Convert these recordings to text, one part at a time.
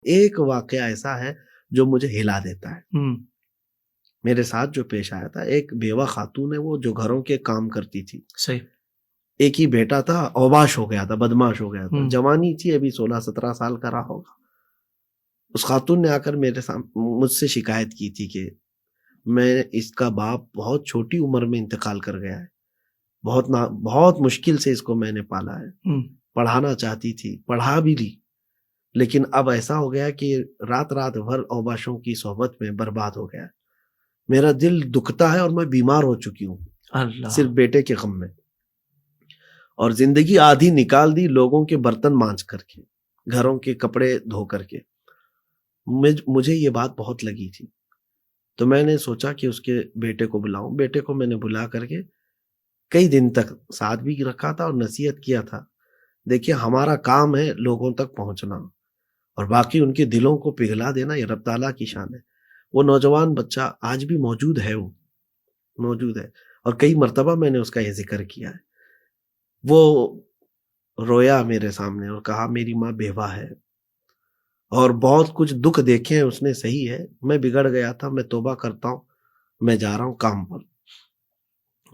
ایک واقعہ ایسا ہے جو مجھے ہلا دیتا ہے. میرے ساتھ جو پیش آیا تھا، ایک بیوہ خاتون ہے وہ جو گھروں کے کام کرتی تھی. صحیح. ایک ہی بیٹا تھا، اوباش ہو گیا تھا، بدماش ہو گیا تھا. جوانی تھی، ابھی 16-17 سال کا رہا ہوگا. اس خاتون نے آ کر مجھ سے شکایت کی تھی کہ اس کا باپ بہت چھوٹی عمر میں انتقال کر گیا ہے، بہت مشکل سے اس کو میں نے پالا ہے. پڑھانا چاہتی تھی، پڑھا بھی لی، لیکن اب ایسا ہو گیا کہ رات رات بھر اوباشوں کی صحبت میں برباد ہو گیا. میرا دل دکھتا ہے اور میں بیمار ہو چکی ہوں صرف بیٹے کے غم میں. اور زندگی آدھی نکال دی لوگوں کے برتن مانج کر کے، گھروں کے کپڑے دھو کر کے. مجھے یہ بات بہت لگی تھی، تو میں نے سوچا کہ اس کے بیٹے کو بلاؤں. بیٹے کو میں نے بلا کر کے کئی دن تک ساتھ بھی رکھا تھا اور نصیحت کیا تھا. دیکھیے، ہمارا کام ہے لوگوں تک پہنچنا، اور باقی ان کے دلوں کو پگھلا دینا یہ رب تعالیٰ کی شان ہے. وہ نوجوان بچہ آج بھی موجود ہے، وہ موجود ہے، اور کئی مرتبہ میں نے اس کا یہ ذکر کیا ہے. وہ رویا میرے سامنے اور کہا میری ماں بیوہ ہے اور بہت کچھ دکھ دیکھے ہیں اس نے. صحیح ہے، میں بگڑ گیا تھا، میں توبہ کرتا ہوں، میں جا رہا ہوں کام پر.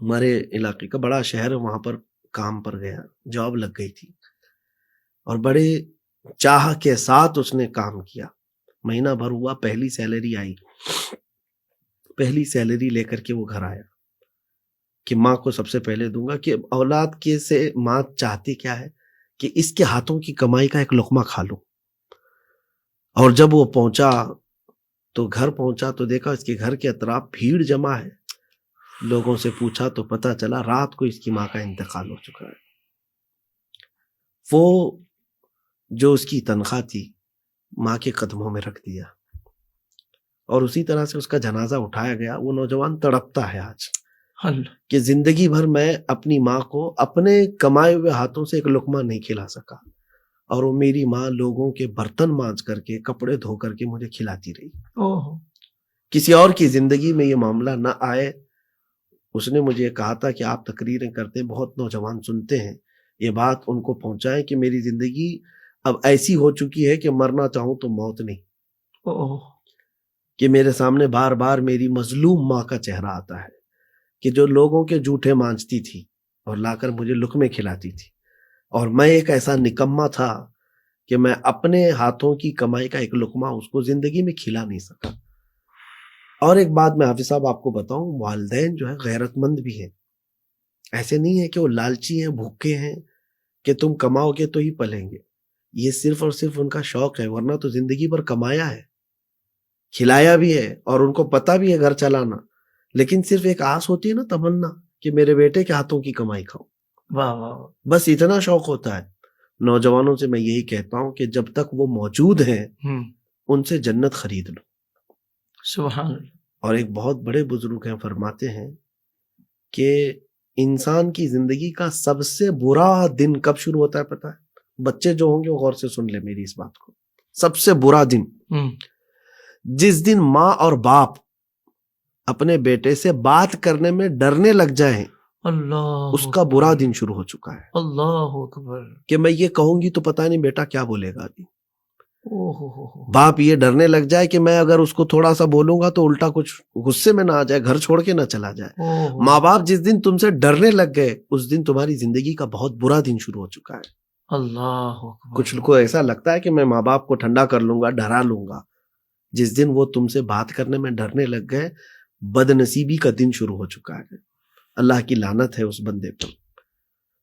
ہمارے علاقے کا بڑا شہر ہے، وہاں پر کام پر گیا، جاب لگ گئی تھی اور بڑے چاہ کے ساتھ اس نے کام کیا. مہینہ بھر ہوا، پہلی سیلری آئی. پہلی سیلری لے کر کے وہ گھر آیا کہ ماں کو سب سے پہلے دوں گا. کہ اولاد کے سے ماں چاہتی کیا ہے کہ اس کے ہاتھوں کی کمائی کا ایک لقمہ کھا لوں. اور جب وہ پہنچا تو گھر پہنچا تو دیکھا اس کے گھر کے اطراف بھیڑ جمع ہے. لوگوں سے پوچھا تو پتہ چلا رات کو اس کی ماں کا انتقال ہو چکا ہے. وہ جو اس کی تنخواہ تھی ماں کے قدموں میں رکھ دیا اور اسی طرح سے اس کا جنازہ اٹھایا گیا. وہ نوجوان تڑپتا ہے آج کہ زندگی بھر میں اپنی ماں کو اپنے کمائے ہوئے ہاتھوں سے ایک لقمہ نہیں کھلا سکا، اور وہ میری ماں لوگوں کے برتن مانج کر کے، کپڑے دھو کر کے مجھے کھلاتی رہی. کسی اور کی زندگی میں یہ معاملہ نہ آئے. اس نے مجھے کہا تھا کہ آپ تقریریں کرتے ہیں، بہت نوجوان سنتے ہیں، یہ بات ان کو پہنچائیں کہ میری زندگی اب ایسی ہو چکی ہے کہ مرنا چاہوں تو موت نہیں. کہ میرے سامنے بار بار میری مظلوم ماں کا چہرہ آتا ہے کہ جو لوگوں کے جھوٹے مانجتی تھی اور لا کر مجھے لقمے کھلاتی تھی، اور میں ایک ایسا نکما تھا کہ میں اپنے ہاتھوں کی کمائی کا ایک لقمہ اس کو زندگی میں کھلا نہیں سکا. اور ایک بات میں حافظ صاحب آپ کو بتاؤں، والدین جو ہے غیرت مند بھی ہیں. ایسے نہیں ہے کہ وہ لالچی ہیں، بھوکے ہیں کہ تم کماؤ گے تو ہی پلیں گے. یہ صرف اور صرف ان کا شوق ہے، ورنہ تو زندگی بھر کمایا ہے، کھلایا بھی ہے، اور ان کو پتہ بھی ہے گھر چلانا. لیکن صرف ایک آس ہوتی ہے نا، تمنا، کہ میرے بیٹے کے ہاتھوں کی کمائی کھاؤں. بس اتنا شوق ہوتا ہے. نوجوانوں سے میں یہی کہتا ہوں کہ جب تک وہ موجود ہیں ان سے جنت خرید لو. سبحان اللہ. اور ایک بہت بڑے بزرگ ہیں، فرماتے ہیں کہ انسان کی زندگی کا سب سے برا دن کب شروع ہوتا ہے پتہ ہے؟ بچے جو ہوں گے وہ غور سے سن لے میری اس بات کو. سب سے برا دن جس دن ماں اور باپ اپنے بیٹے سے بات کرنے میں ڈرنے لگ جائیں، اللہ، اس کا برا دن شروع ہو چکا ہے. اللہ اکبر. کہ میں یہ کہوں گی تو پتہ نہیں بیٹا کیا بولے گا. ابھی باپ یہ ڈرنے لگ جائے کہ میں اگر اس کو تھوڑا سا بولوں گا تو الٹا کچھ غصے میں نہ آ جائے، گھر چھوڑ کے نہ چلا جائے. ماں باپ جس دن تم سے ڈرنے لگ گئے اس دن تمہاری زندگی کا بہت برا دن شروع ہو چکا ہے. اللہ. کچھ کو ایسا لگتا ہے کہ میں ماں باپ کو ٹھنڈا کر لوں گا، ڈرا لوں گا. جس دن وہ تم سے بات کرنے میں ڈرنے لگ گئے، بد نصیبی کا دن شروع ہو چکا ہے. اللہ کی لعنت ہے اس بندے پر.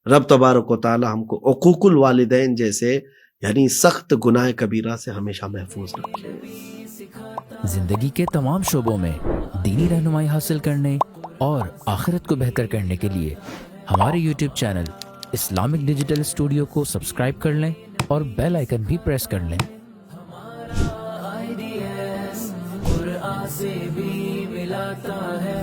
رب تبارک و تعالی ہم کو عقوق الوالدین جیسے یعنی سخت گناہ کبیرہ سے ہمیشہ محفوظ رکھے. زندگی کے تمام شعبوں میں دینی رہنمائی حاصل کرنے اور آخرت کو بہتر کرنے کے لیے ہمارے YouTube channel Islamic digital studio کو سبسکرائب کر لیں اور بیل آئیکن بھی پریس کر لیں. قرآن سے بھی ملاتا ہے